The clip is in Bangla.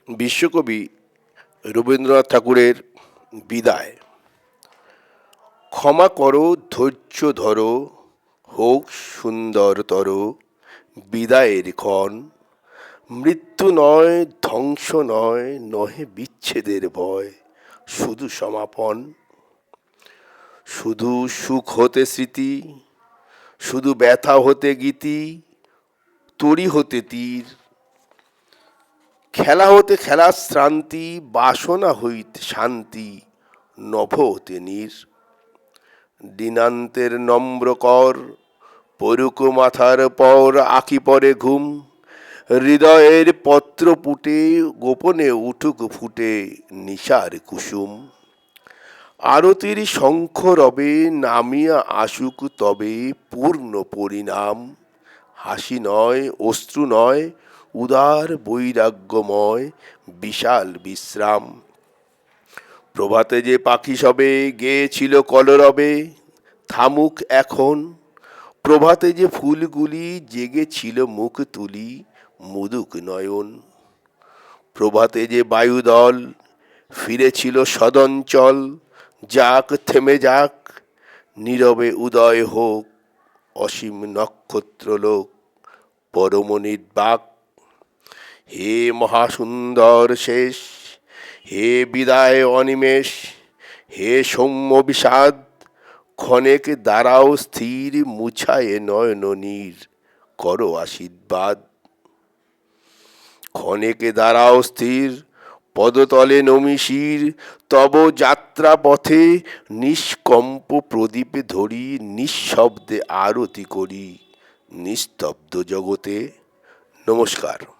বিশ্বকবি রবীন্দ্রনাথ ঠাকুরের বিদায়। ক্ষমা করো, ধৈর্য ধরো, হোক সুন্দরতর বিদায়ের ক্ষণ। মৃত্যু নয়, ধ্বংস নয়, নহে বিচ্ছেদের ভয়, শুধু সমাপন। শুধু সুখ হতে স্মৃতি, শুধু ব্যথা হতে গীতি, তরি হতে তীর, খেলা হতে খেলার শ্রান্তি, বাসনা হইতে শান্তি, নভ হতে নীর। দিনান্তের নম্র কর, পড়ুক মাথার পর আঁকি পরে ঘুম। হৃদয়ের পত্র পুটে গোপনে উঠুক ফুটে নিশার কুসুম। আরতির শঙ্খ রবে নামিয়া আসুক তবে পূর্ণ পরিণাম। হাসি নয়, অশ্রু নয়, উদার বৈরাগ্যময় বিশাল বিশ্রাম। প্রভাতে যে পাখি সবে গেয়েছিল কলরবে, থামুক এখন। প্রভাতে যে ফুলগুলি জেগেছিল মুখ তুলি, মুদুক নয়ন। প্রভাতে যে বায়ুদল ফিরেছিল সদঞ্চল, যাক থেমে যাক, নীরবে উদয় হোক অসীম নক্ষত্রলোক পরম নির্বাক। হে মহাসুন্দর শেষ, হে বিদায় অনিমেষ, হে সৌম্য বিষাদ, ক্ষণেক দাঁড়াও স্থির মুছায়ে নয়ন নীর, করো আশীর্বাদ। ক্ষণেক দাঁড়াও স্থির, পদতলে নমি শির, তব যাত্রা পথে নিষ্কম্প প্রদীপে ধরি নিঃশব্দে আরতি করি নিস্তব্ধ জগতে। নমস্কার।